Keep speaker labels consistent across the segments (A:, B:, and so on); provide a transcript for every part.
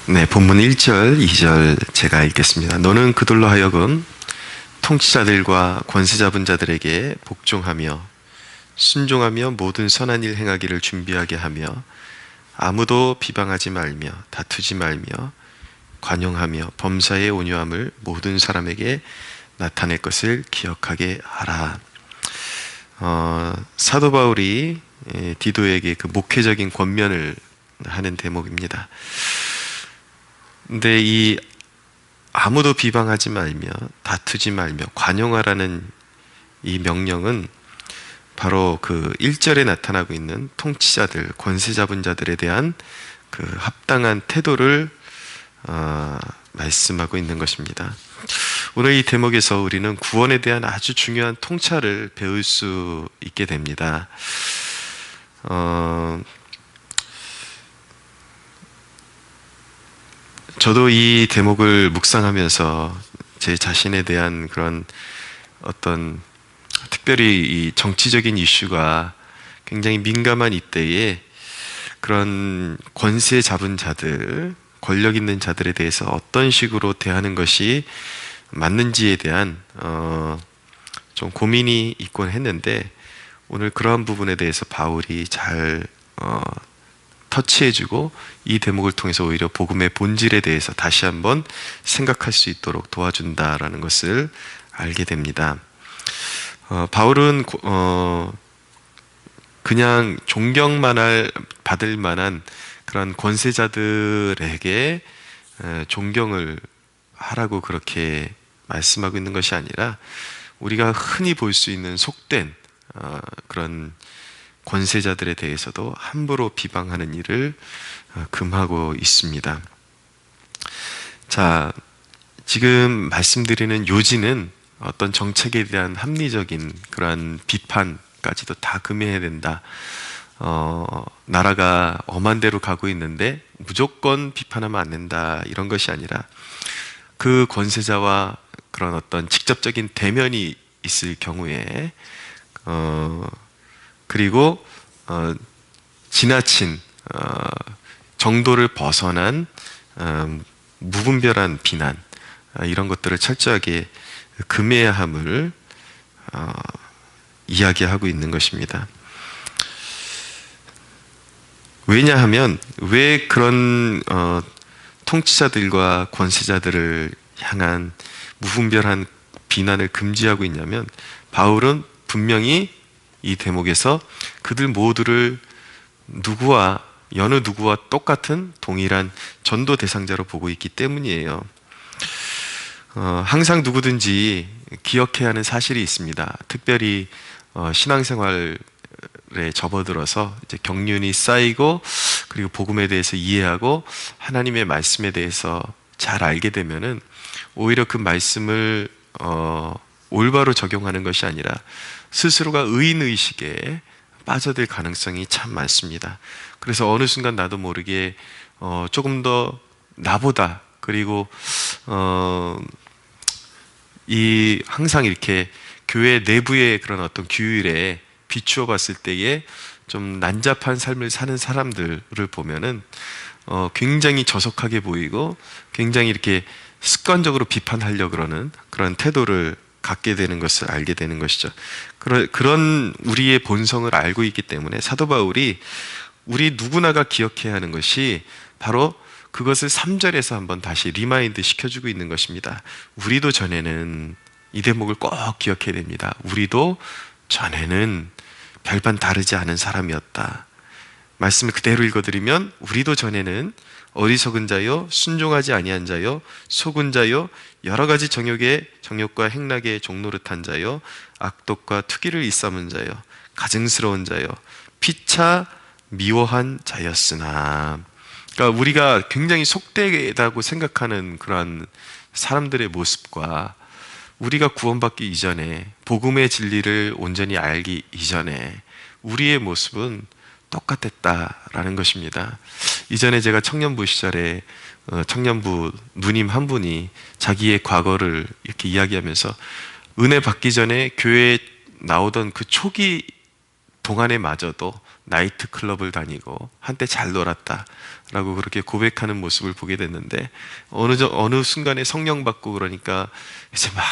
A: 네, 본문 1절, 2절 제가 읽겠습니다. 너는 그들로 하여금 통치자들과 권세 잡은 자들에게 복종하며 순종하며 모든 선한 일 행하기를 준비하게 하며 아무도 비방하지 말며 다투지 말며 관용하며 범사의 온유함을 모든 사람에게 나타낼 것을 기억하게 하라. 사도 바울이 디도에게 그 목회적인 권면을 하는 대목입니다. 근데 이 아무도 비방하지 말며 다투지 말며 관용하라는 이 명령은 바로 그 1절에 나타나고 있는 통치자들, 권세 잡은 자들에 대한 그 합당한 태도를 말씀하고 있는 것입니다. 오늘 이 대목에서 우리는 구원에 대한 아주 중요한 통찰을 배울 수 있게 됩니다. 저도 이 대목을 묵상하면서 제 자신에 대한 그런 어떤 특별히 이 정치적인 이슈가 굉장히 민감한 이때에 그런 권세 잡은 자들, 권력 있는 자들에 대해서 어떤 식으로 대하는 것이 맞는지에 대한 좀 고민이 있곤 했는데, 오늘 그러한 부분에 대해서 바울이 잘 터치해주고 이 대목을 통해서 오히려 복음의 본질에 대해서 다시 한번 생각할 수 있도록 도와준다라는 것을 알게 됩니다. 바울은 그냥 존경만 받을 만한 그런 권세자들에게 존경을 하라고 그렇게 말씀하고 있는 것이 아니라, 우리가 흔히 볼 수 있는 속된 그런 권세자들에 대해서도 함부로 비방하는 일을 금하고 있습니다. 자, 지금 말씀드리는 요지는 어떤 정책에 대한 합리적인 그러한 비판까지도 다 금해야 된다. 나라가 엄한 대로 가고 있는데 무조건 비판하면 안 된다, 이런 것이 아니라 그 권세자와 그런 어떤 직접적인 대면이 있을 경우에 그리고 지나친 정도를 벗어난 무분별한 비난, 이런 것들을 철저하게 금해야 함을 이야기하고 있는 것입니다. 왜냐하면 왜 그런 통치자들과 권세자들을 향한 무분별한 비난을 금지하고 있냐면, 바울은 분명히 이 대목에서 그들 모두를 여느 누구와 똑같은 동일한 전도 대상자로 보고 있기 때문이에요. 항상 누구든지 기억해야 하는 사실이 있습니다. 특별히 신앙생활에 접어들어서 이제 경륜이 쌓이고, 그리고 복음에 대해서 이해하고 하나님의 말씀에 대해서 잘 알게 되면은 오히려 그 말씀을 올바로 적용하는 것이 아니라 스스로가 의인의식에 빠져들 가능성이 참 많습니다. 그래서 어느 순간 나도 모르게 조금 더 나보다, 그리고 항상 이렇게 교회 내부의 그런 어떤 규율에 비추어 봤을 때에 좀 난잡한 삶을 사는 사람들을 보면은 굉장히 저속하게 보이고, 굉장히 이렇게 습관적으로 비판하려고 그러는 그런 태도를 갖게 되는 것을 알게 되는 것이죠. 그런 우리의 본성을 알고 있기 때문에 사도 바울이 우리 누구나가 기억해야 하는 것이 바로 그것을 3절에서 한번 다시 리마인드 시켜주고 있는 것입니다. 우리도 전에는, 이 대목을 꼭 기억해야 됩니다. 우리도 전에는 별반 다르지 않은 사람이었다. 말씀을 그대로 읽어드리면, 우리도 전에는 어리석은 자요, 순종하지 아니한 자요, 속은 자요, 여러 가지 정욕과 행락의 종노릇한 자요, 악독과 투기를 일삼은 자요, 가증스러운 자요, 피차 미워한 자였으나. 그러니까 우리가 굉장히 속되다고 생각하는 그러한 사람들의 모습과, 우리가 구원받기 이전에, 복음의 진리를 온전히 알기 이전에 우리의 모습은 똑같았다라는 것입니다. 이전에 제가 청년부 시절에 청년부 누님 한 분이 자기의 과거를 이렇게 이야기하면서, 은혜 받기 전에 교회에 나오던 그 초기 동안에 마저도 나이트 클럽을 다니고 한때 잘 놀았다라고 그렇게 고백하는 모습을 보게 됐는데, 어느 순간에 성령 받고 그러니까 이제 막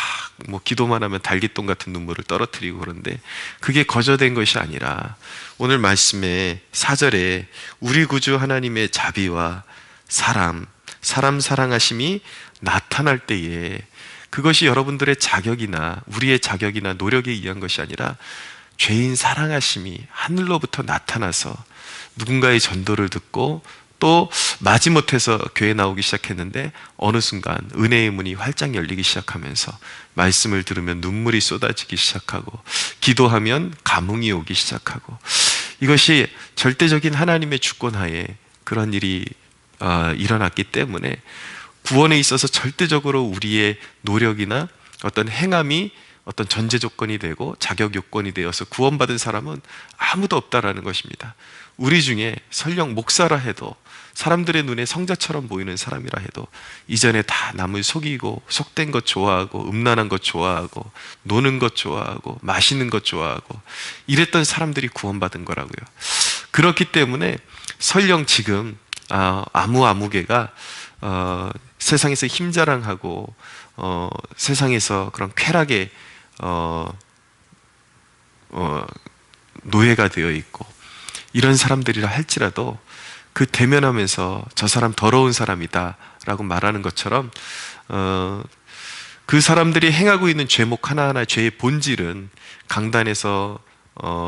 A: 뭐 기도만 하면 달기똥 같은 눈물을 떨어뜨리고 그런데, 그게 거저된 것이 아니라 오늘 말씀의 4절에 우리 구주 하나님의 자비와 사람 사랑하심이 나타날 때에, 그것이 여러분들의 자격이나 우리의 자격이나 노력에 의한 것이 아니라 죄인 사랑하심이 하늘로부터 나타나서 누군가의 전도를 듣고 또 마지못해서 교회 나오기 시작했는데, 어느 순간 은혜의 문이 활짝 열리기 시작하면서 말씀을 들으면 눈물이 쏟아지기 시작하고, 기도하면 감흥이 오기 시작하고, 이것이 절대적인 하나님의 주권하에 그런 일이 일어났기 때문에, 구원에 있어서 절대적으로 우리의 노력이나 어떤 행함이 어떤 전제 조건이 되고 자격 요건이 되어서 구원받은 사람은 아무도 없다라는 것입니다. 우리 중에 설령 목사라 해도, 사람들의 눈에 성자처럼 보이는 사람이라 해도, 이전에 다 남을 속이고 속된 것 좋아하고 음란한 것 좋아하고 노는 것 좋아하고 마시는 것 좋아하고 이랬던 사람들이 구원받은 거라고요. 그렇기 때문에 설령 지금 아무개가 세상에서 힘자랑하고 세상에서 그런 쾌락에 노예가 되어 있고 이런 사람들이라 할지라도, 그 대면하면서 저 사람 더러운 사람이다 라고 말하는 것처럼 그 사람들이 행하고 있는 죄목 하나하나, 죄의 본질은 강단에서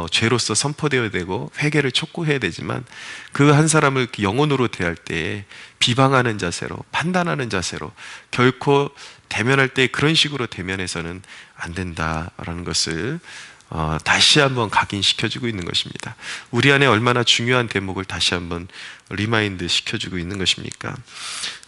A: 죄로서 선포되어야 되고 회개를 촉구해야 되지만, 그 한 사람을 영혼으로 대할 때 비방하는 자세로, 판단하는 자세로, 결코 대면할 때 그런 식으로 대면해서는 안 된다라는 것을 다시 한번 각인시켜주고 있는 것입니다. 우리 안에 얼마나 중요한 대목을 다시 한번 리마인드 시켜주고 있는 것입니까?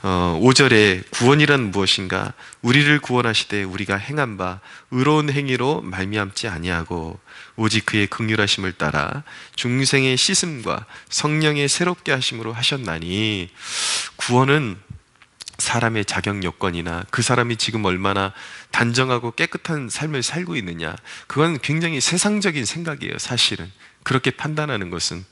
A: 5절에 구원이란 무엇인가? 우리를 구원하시되 우리가 행한 바 의로운 행위로 말미암지 아니하고 오직 그의 긍휼하심을 따라 중생의 씻음과 성령의 새롭게 하심으로 하셨나니, 구원은 사람의 자격 요건이나 그 사람이 지금 얼마나 단정하고 깨끗한 삶을 살고 있느냐, 그건 굉장히 세상적인 생각이에요. 사실은 그렇게 판단하는 것은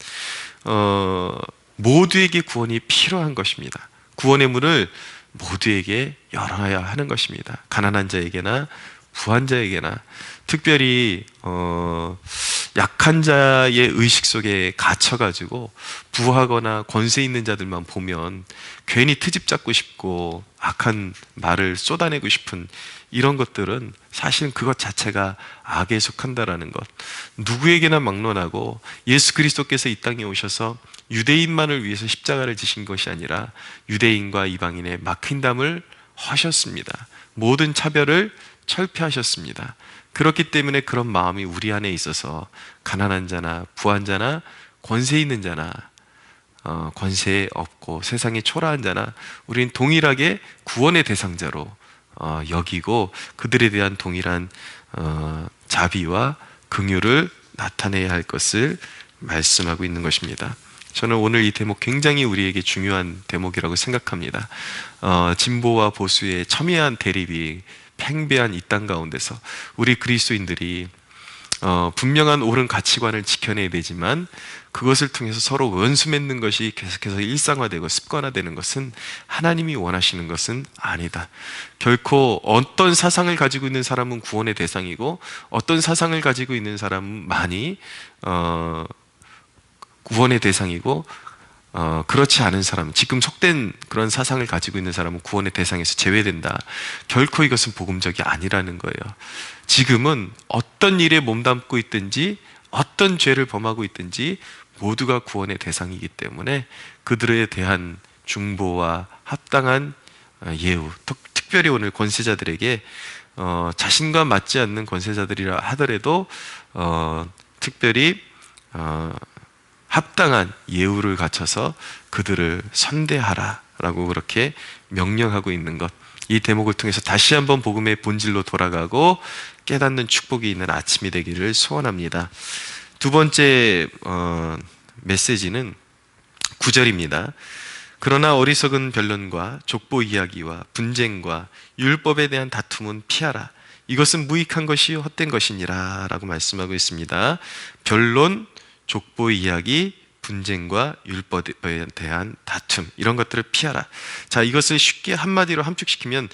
A: 모두에게 구원이 필요한 것입니다. 구원의 문을 모두에게 열어야 하는 것입니다. 가난한 자에게나 부한 자에게나, 특별히 약한 자의 의식 속에 갇혀가지고 부하거나 권세 있는 자들만 보면 괜히 트집 잡고 싶고 악한 말을 쏟아내고 싶은 이런 것들은, 사실은 그것 자체가 악에 속한다라는 것. 누구에게나 막론하고, 예수 그리스도께서 이 땅에 오셔서 유대인만을 위해서 십자가를 지신 것이 아니라 유대인과 이방인의 막힌담을 하셨습니다. 모든 차별을 철폐하셨습니다. 그렇기 때문에 그런 마음이 우리 안에 있어서 가난한 자나 부한 자나 권세 있는 자나 권세 없고 세상에 초라한 자나, 우리는 동일하게 구원의 대상자로 여기고 그들에 대한 동일한 자비와 긍휼을 나타내야 할 것을 말씀하고 있는 것입니다. 저는 오늘 이 대목 굉장히 우리에게 중요한 대목이라고 생각합니다. 진보와 보수의 첨예한 대립이 팽배한 이 땅 가운데서 우리 그리스도인들이 분명한 옳은 가치관을 지켜내야 되지만, 그것을 통해서 서로 원수 맺는 것이 계속해서 일상화되고 습관화되는 것은 하나님이 원하시는 것은 아니다. 결코 어떤 사상을 가지고 있는 사람은 구원의 대상이고 어떤 사상을 가지고 있는 사람만이 구원의 대상이고, 그렇지 않은 사람, 지금 속된 그런 사상을 가지고 있는 사람은 구원의 대상에서 제외된다. 결코 이것은 복음적이 아니라는 거예요. 지금은 어떤 일에 몸담고 있든지 어떤 죄를 범하고 있든지 모두가 구원의 대상이기 때문에 그들에 대한 중보와 합당한 예우, 특별히 오늘 권세자들에게 자신과 맞지 않는 권세자들이라 하더라도 특별히 합당한 예우를 갖춰서 그들을 선대하라 라고 그렇게 명령하고 있는 것, 이 대목을 통해서 다시 한번 복음의 본질로 돌아가고 깨닫는 축복이 있는 아침이 되기를 소원합니다. 두 번째 메시지는 9절입니다. 그러나 어리석은 변론과 족보 이야기와 분쟁과 율법에 대한 다툼은 피하라. 이것은 무익한 것이요 헛된 것이니라 라고 말씀하고 있습니다. 변론, 족보 이야기, 분쟁과 율법에 대한 다툼, 이런 것들을 피하라. 자, 이것을 쉽게 한마디로 함축시키면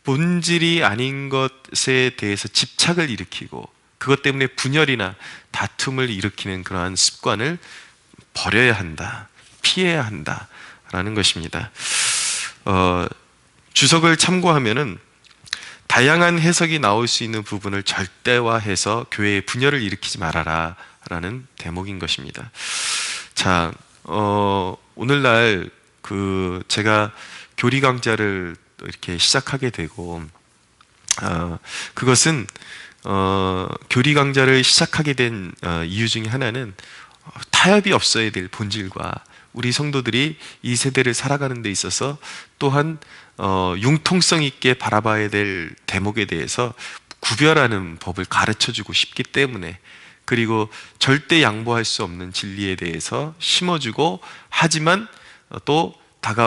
A: 본질이 아닌 것에 대해서 집착을 일으키고 그것 때문에 분열이나 다툼을 일으키는 그러한 습관을 버려야 한다, 피해야 한다라는 것입니다. 주석을 참고하면은 다양한 해석이 나올 수 있는 부분을 절대화해서 교회의 분열을 일으키지 말아라 라는 대목인 것입니다. 자, 오늘날 제가 교리 강좌를 이렇게 시작하게 되고, 그것은 교리 강좌를 시작하게 된 이유 중에 하나는 타협이 없어야 될 본질과 우리 성도들이 이 세대를 살아가는 데 있어서 또한 융통성 있게 바라봐야 될 대목에 대해서 구별하는 법을 가르쳐주고 싶기 때문에, 그리고 절대 양보할 수 없는 진리에 대해서 심어주고, 하지만 또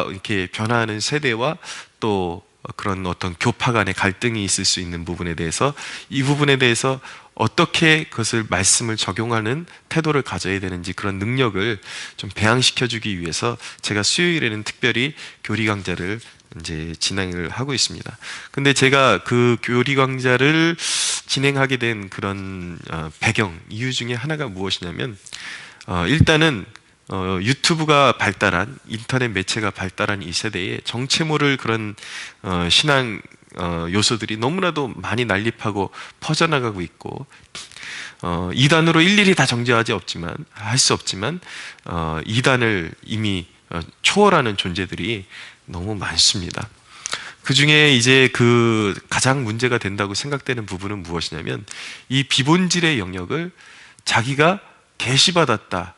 A: 이렇게 변화하는 세대와 또 그런 어떤 교파 간의 갈등이 있을 수 있는 부분에 대해서, 이 부분에 대해서 어떻게 그것을 말씀을 적용하는 태도를 가져야 되는지, 그런 능력을 좀 배양시켜주기 위해서 제가 수요일에는 특별히 교리 강좌를 이제 진행을 하고 있습니다. 근데 제가 그 교리 강좌를 진행하게 된 그런 배경, 이유 중에 하나가 무엇이냐면, 일단은 유튜브가 발달한, 인터넷 매체가 발달한 이 세대에 정체 모를 그런 신앙 요소들이 너무나도 많이 난립하고 퍼져나가고 있고, 이단으로 일일이 다 할 수 없지만 이단을 이미 초월하는 존재들이 너무 많습니다. 그 중에 이제 가장 문제가 된다고 생각되는 부분은 무엇이냐면, 이 비본질의 영역을 자기가 계시받았다,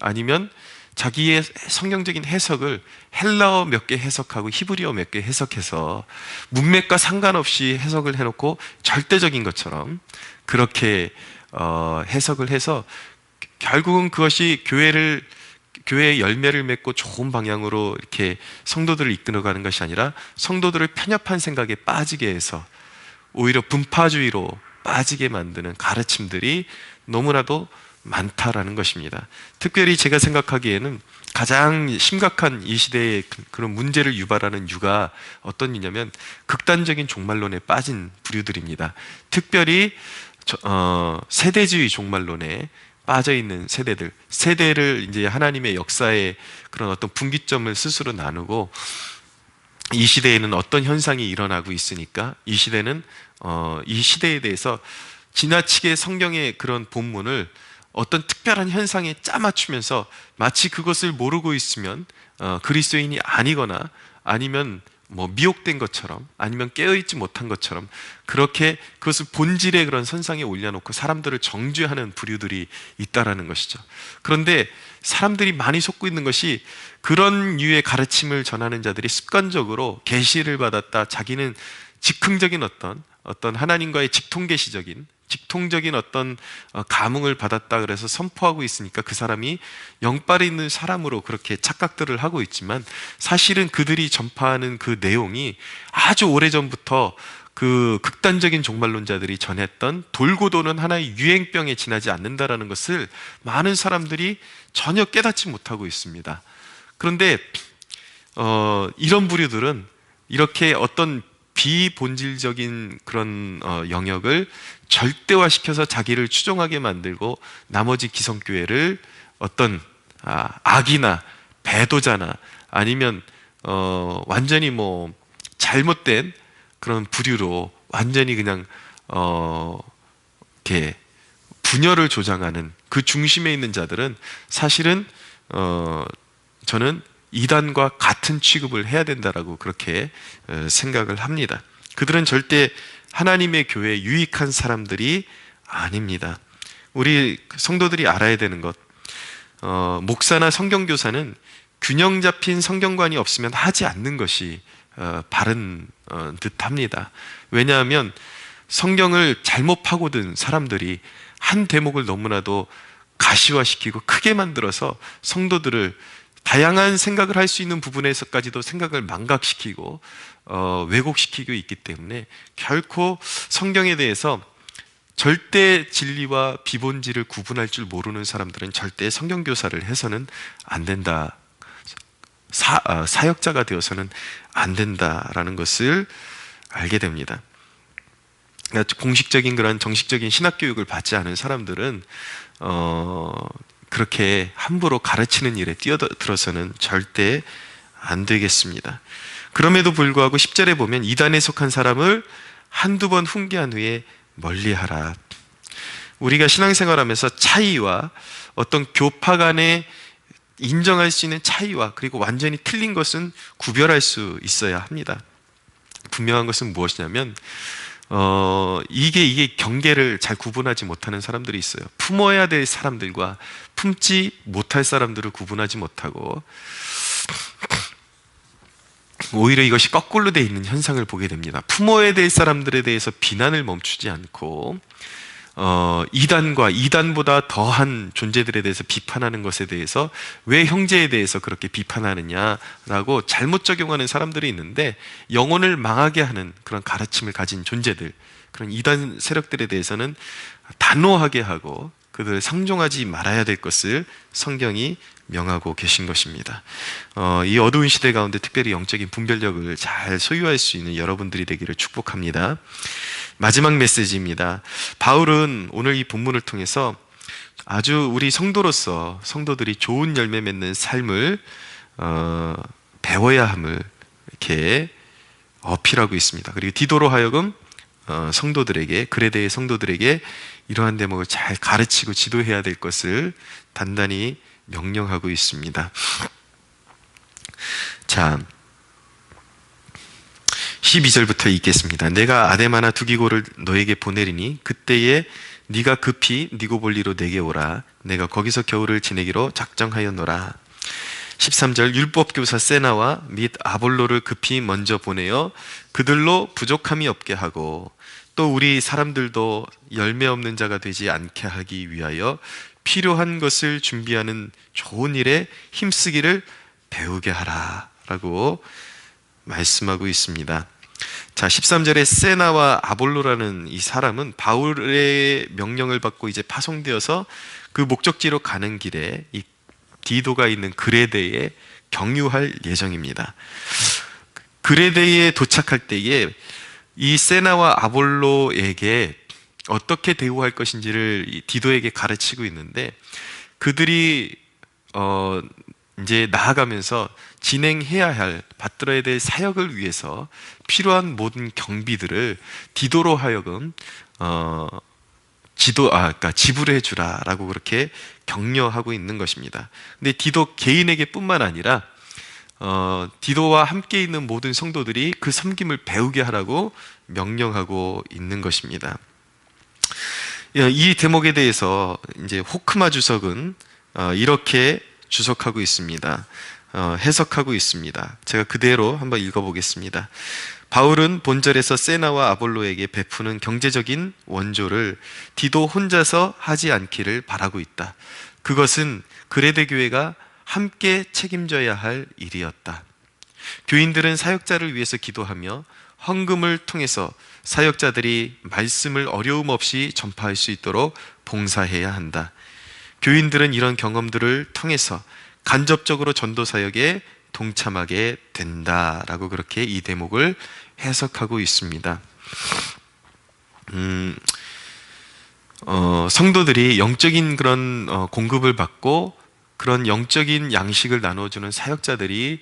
A: 아니면 자기의 성경적인 해석을 헬라어 몇 개 해석하고 히브리어 몇 개 해석해서 문맥과 상관없이 해석을 해놓고 절대적인 것처럼 그렇게 해석을 해서, 결국은 그것이 교회의 열매를 맺고 좋은 방향으로 이렇게 성도들을 이끌어가는 것이 아니라 성도들을 편협한 생각에 빠지게 해서 오히려 분파주의로 빠지게 만드는 가르침들이 너무나도 많다라는 것입니다. 특별히 제가 생각하기에는 가장 심각한 이 시대의 그런 문제를 유발하는 유가 어떤 이냐면, 극단적인 종말론에 빠진 부류들입니다. 특별히 세대주의 종말론에 빠져 있는 세대를 이제 하나님의 역사의 그런 어떤 분기점을 스스로 나누고, 이 시대에는 어떤 현상이 일어나고 있으니까 이 시대는 이 시대에 대해서 지나치게 성경의 그런 본문을 어떤 특별한 현상에 짜맞추면서 마치 그것을 모르고 있으면 그리스도인이 아니거나, 아니면 미혹된 것처럼, 아니면 깨어있지 못한 것처럼, 그렇게 그것을 본질의 그런 선상에 올려놓고 사람들을 정죄하는 부류들이 있다라는 것이죠. 그런데 사람들이 많이 속고 있는 것이, 그런 류의 가르침을 전하는 자들이 습관적으로 계시를 받았다, 자기는 즉흥적인 어떤 하나님과의 직통적인 어떤 감흥을 받았다 그래서 선포하고 있으니까 그 사람이 영빨이 있는 사람으로 그렇게 착각들을 하고 있지만, 사실은 그들이 전파하는 그 내용이 아주 오래전부터 그 극단적인 종말론자들이 전했던 돌고 도는 하나의 유행병에 지나지 않는다라는 것을 많은 사람들이 전혀 깨닫지 못하고 있습니다. 그런데 이런 부류들은 이렇게 어떤 비본질적인 그런 영역을 절대화시켜서 자기를 추종하게 만들고, 나머지 기성교회를 어떤 악이나 배도자나, 아니면 완전히 잘못된 그런 부류로 완전히 그냥 이렇게 분열을 조장하는 그 중심에 있는 자들은 사실은 저는 이단과 같은 취급을 해야 된다라고 그렇게 생각을 합니다. 그들은 절대 하나님의 교회에 유익한 사람들이 아닙니다. 우리 성도들이 알아야 되는 것, 목사나 성경교사는 균형 잡힌 성경관이 없으면 하지 않는 것이 바른 듯합니다. 왜냐하면 성경을 잘못 파고든 사람들이 한 대목을 너무나도 가시화시키고 크게 만들어서 성도들을 다양한 생각을 할 수 있는 부분에서까지도 생각을 망각시키고 왜곡시키고 있기 때문에, 결코 성경에 대해서 절대 진리와 비본질을 구분할 줄 모르는 사람들은 절대 성경교사를 해서는 안 된다. 사역자가 되어서는 안 된다라는 것을 알게 됩니다. 그러니까 공식적인 그런 정식적인 신학교육을 받지 않은 사람들은 그렇게 함부로 가르치는 일에 뛰어들어서는 절대 안 되겠습니다. 그럼에도 불구하고 10절에 보면 이단에 속한 사람을 한두 번 훈계한 후에 멀리하라. 우리가 신앙생활하면서 차이와 어떤 교파 간의 인정할 수 있는 차이와 그리고 완전히 틀린 것은 구별할 수 있어야 합니다. 분명한 것은 무엇이냐면 이게 경계를 잘 구분하지 못하는 사람들이 있어요. 품어야 될 사람들과 품지 못할 사람들을 구분하지 못하고 오히려 이것이 거꾸로 되어 있는 현상을 보게 됩니다. 품어야 될 사람들에 대해서 비난을 멈추지 않고 이단과 이단보다 더한 존재들에 대해서 비판하는 것에 대해서 왜 형제에 대해서 그렇게 비판하느냐라고 잘못 적용하는 사람들이 있는데, 영혼을 망하게 하는 그런 가르침을 가진 존재들, 그런 이단 세력들에 대해서는 단호하게 하고 그들을 상종하지 말아야 될 것을 성경이 명하고 계신 것입니다. 이 어두운 시대 가운데 특별히 영적인 분별력을 잘 소유할 수 있는 여러분들이 되기를 축복합니다. 마지막 메시지입니다. 바울은 오늘 이 본문을 통해서 아주 우리 성도들이 좋은 열매 맺는 삶을 배워야 함을 이렇게 어필하고 있습니다. 그리고 디도로 하여금 성도들에게, 그레데의 성도들에게 이러한 대목을 잘 가르치고 지도해야 될 것을 단단히 명령하고 있습니다. 자, 12절부터 읽겠습니다. 내가 아데마나 두기고를 너에게 보내리니 그때에 네가 급히 니고볼리로 내게 오라. 내가 거기서 겨울을 지내기로 작정하였노라. 13절 율법교사 세나와 및 아볼로를 급히 먼저 보내어 그들로 부족함이 없게 하고 또 우리 사람들도 열매 없는 자가 되지 않게 하기 위하여 필요한 것을 준비하는 좋은 일에 힘쓰기를 배우게 하라 라고 말씀하고 있습니다. 자, 13절에 세나와 아볼로라는 이 사람은 바울의 명령을 받고 이제 파송되어서 그 목적지로 가는 길에 이 디도가 있는 그레데에 경유할 예정입니다. 그레데에 도착할 때에 이 세나와 아볼로에게 어떻게 대우할 것인지를 디도에게 가르치고 있는데, 그들이 이제 나아가면서 진행해야 할, 받들어야 될 사역을 위해서 필요한 모든 경비들을 디도로 하여금 그러니까 지불해 주라라고 그렇게 격려하고 있는 것입니다. 근데 디도 개인에게 뿐만 아니라 디도와 함께 있는 모든 성도들이 그 섬김을 배우게 하라고 명령하고 있는 것입니다. 이 대목에 대해서 이제 호크마 주석은 이렇게 주석하고 있습니다. 해석하고 있습니다. 제가 그대로 한번 읽어보겠습니다. 바울은 본절에서 세나와 아볼로에게 베푸는 경제적인 원조를 디도 혼자서 하지 않기를 바라고 있다. 그것은 그레데 교회가 함께 책임져야 할 일이었다. 교인들은 사역자를 위해서 기도하며 헌금을 통해서 사역자들이 말씀을 어려움 없이 전파할 수 있도록 봉사해야 한다. 교인들은 이런 경험들을 통해서 간접적으로 전도 사역에 동참하게 된다라고 그렇게 이 대목을 해석하고 있습니다. 성도들이 영적인 그런 공급을 받고 그런 영적인 양식을 나눠주는 사역자들이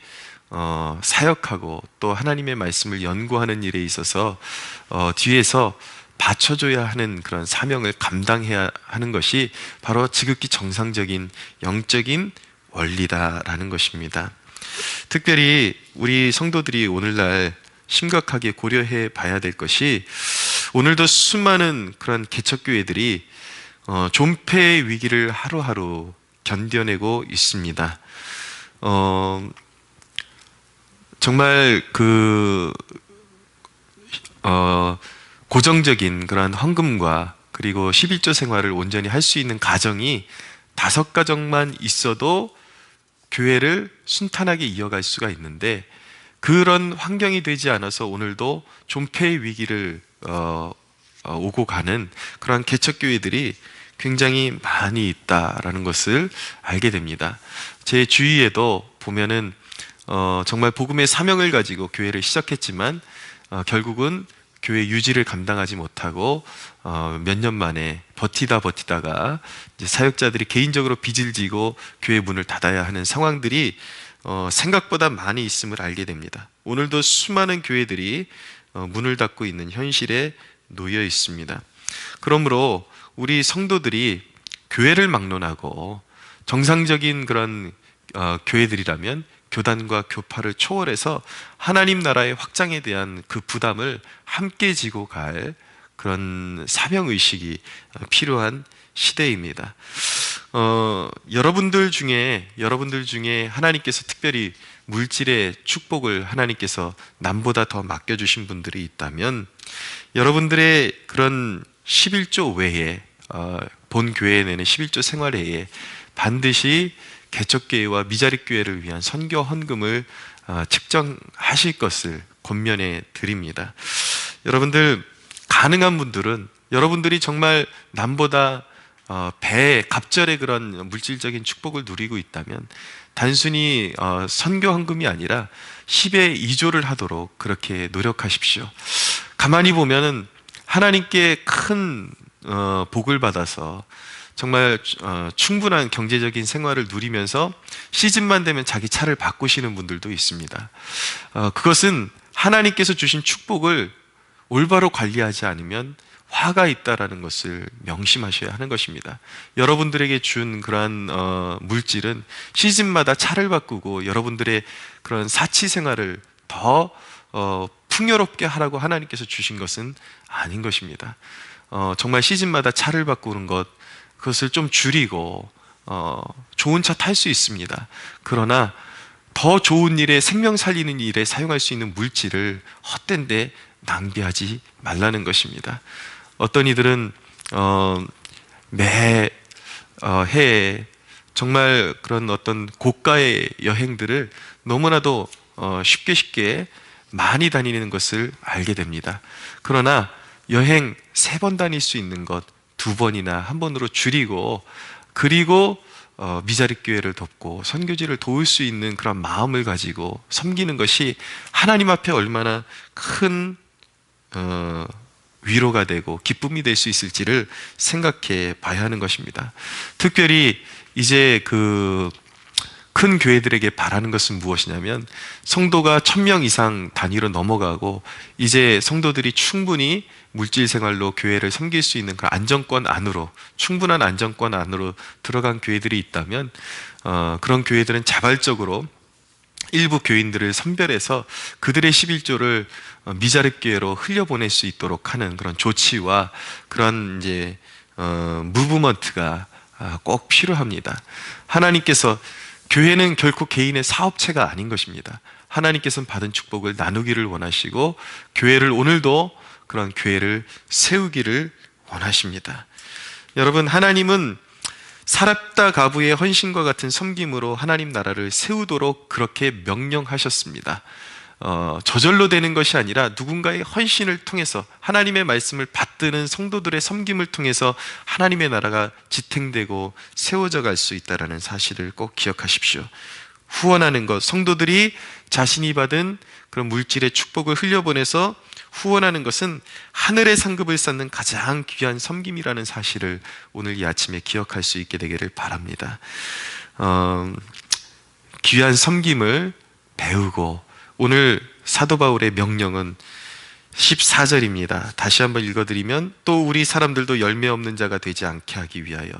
A: 사역하고 또 하나님의 말씀을 연구하는 일에 있어서 뒤에서 받쳐줘야 하는 그런 사명을 감당해야 하는 것이 바로 지극히 정상적인 영적인 원리다라는 것입니다. 특별히 우리 성도들이 오늘날 심각하게 고려해 봐야 될 것이, 오늘도 수많은 그런 개척교회들이 존폐의 위기를 하루하루 견뎌내고 있습니다. 정말 고정적인 그런 헌금과 그리고 11조 생활을 온전히 할 수 있는 가정이 5가정만 있어도 교회를 순탄하게 이어갈 수가 있는데, 그런 환경이 되지 않아서 오늘도 존폐의 위기를 오고 가는 그러한 개척교회들이 굉장히 많이 있다라는 것을 알게 됩니다. 제 주위에도 보면은 정말 복음의 사명을 가지고 교회를 시작했지만 결국은 교회 유지를 감당하지 못하고 몇 년 만에 버티다가 이제 사역자들이 개인적으로 빚을 지고 교회 문을 닫아야 하는 상황들이 생각보다 많이 있음을 알게 됩니다. 오늘도 수많은 교회들이 문을 닫고 있는 현실에 놓여 있습니다. 그러므로 우리 성도들이 교회를 막론하고 정상적인 그런 교회들이라면 교단과 교파를 초월해서 하나님 나라의 확장에 대한 그 부담을 함께 지고 갈 그런 사명의식이 필요한 시대입니다. 여러분들 중에 하나님께서 특별히 물질의 축복을 하나님께서 남보다 더 맡겨주신 분들이 있다면 여러분들의 그런 11조 외에 본 교회에 내는 11조 생활 외에 반드시 개척교회와 미자립교회를 위한 선교 헌금을 측정하실 것을 권면해 드립니다. 여러분들 가능한 분들은 여러분들이 정말 남보다 갑절의 그런 물질적인 축복을 누리고 있다면 단순히 선교 헌금이 아니라 10의 2조를 하도록 그렇게 노력하십시오. 가만히 보면은 하나님께 큰 복을 받아서 정말 충분한 경제적인 생활을 누리면서 시즌만 되면 자기 차를 바꾸시는 분들도 있습니다. 그것은 하나님께서 주신 축복을 올바로 관리하지 않으면 화가 있다라는 것을 명심하셔야 하는 것입니다. 여러분들에게 준 그러한 물질은 시즌마다 차를 바꾸고 여러분들의 그런 사치 생활을 더 풍요롭게 하라고 하나님께서 주신 것은 아닌 것입니다. 정말 시즌마다 차를 바꾸는 것, 그것을 좀 줄이고 좋은 차 탈 수 있습니다. 그러나 더 좋은 일에, 생명 살리는 일에 사용할 수 있는 물질을 헛된 데 낭비하지 말라는 것입니다. 어떤 이들은 매 해에 정말 그런 어떤 고가의 여행들을 너무나도 쉽게 많이 다니는 것을 알게 됩니다. 그러나 여행 3번 다닐 수 있는 것 2번이나 1번으로 줄이고, 그리고 미자립교회를 돕고 선교지를 도울 수 있는 그런 마음을 가지고 섬기는 것이 하나님 앞에 얼마나 큰 위로가 되고 기쁨이 될 수 있을지를 생각해 봐야 하는 것입니다. 특별히 이제 그 큰 교회들에게 바라는 것은 무엇이냐면, 성도가 1000명 이상 단위로 넘어가고 이제 성도들이 충분히 물질 생활로 교회를 섬길 수 있는 그 안정권 안으로, 충분한 안정권 안으로 들어간 교회들이 있다면 그런 교회들은 자발적으로 일부 교인들을 선별해서 그들의 11조를 미자립교회로 흘려보낼 수 있도록 하는 그런 조치와 그런 이제 무브먼트가 꼭 필요합니다. 하나님께서, 교회는 결코 개인의 사업체가 아닌 것입니다. 하나님께서는 받은 축복을 나누기를 원하시고 교회를, 오늘도 그런 교회를 세우기를 원하십니다. 여러분, 하나님은 사렙다 가부의 헌신과 같은 섬김으로 하나님 나라를 세우도록 그렇게 명령하셨습니다. 저절로 되는 것이 아니라 누군가의 헌신을 통해서, 하나님의 말씀을 받드는 성도들의 섬김을 통해서 하나님의 나라가 지탱되고 세워져 갈 수 있다는 사실을 꼭 기억하십시오. 후원하는 것, 성도들이 자신이 받은 그런 물질의 축복을 흘려보내서 후원하는 것은 하늘의 상급을 쌓는 가장 귀한 섬김이라는 사실을 오늘 이 아침에 기억할 수 있게 되기를 바랍니다. 귀한 섬김을 배우고, 오늘 사도 바울의 명령은 14절입니다. 다시 한번 읽어드리면, 또 우리 사람들도 열매 없는 자가 되지 않게 하기 위하여.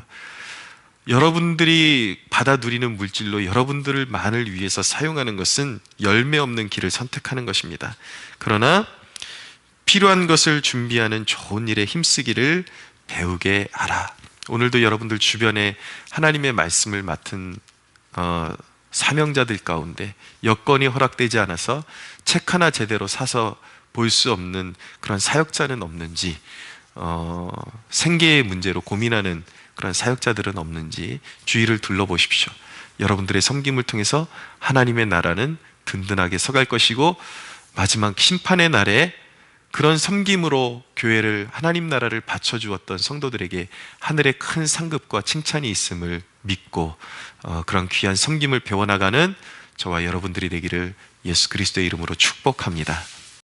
A: 여러분들이 받아 누리는 물질로 여러분들만을 위해서 사용하는 것은 열매 없는 길을 선택하는 것입니다. 그러나 필요한 것을 준비하는 좋은 일에 힘쓰기를 배우게 하라. 오늘도 여러분들 주변에 하나님의 말씀을 맡은 사명자들 가운데 여건이 허락되지 않아서 책 하나 제대로 사서 볼 수 없는 그런 사역자는 없는지, 생계의 문제로 고민하는 그런 사역자들은 없는지 주위를 둘러보십시오. 여러분들의 섬김을 통해서 하나님의 나라는 든든하게 서갈 것이고, 마지막 심판의 날에 그런 섬김으로 교회를, 하나님 나라를 바쳐주었던 성도들에게 하늘의 큰 상급과 칭찬이 있음을 믿고 그런 귀한 섬김을 배워나가는 저와 여러분들이 되기를 예수 그리스도의 이름으로 축복합니다.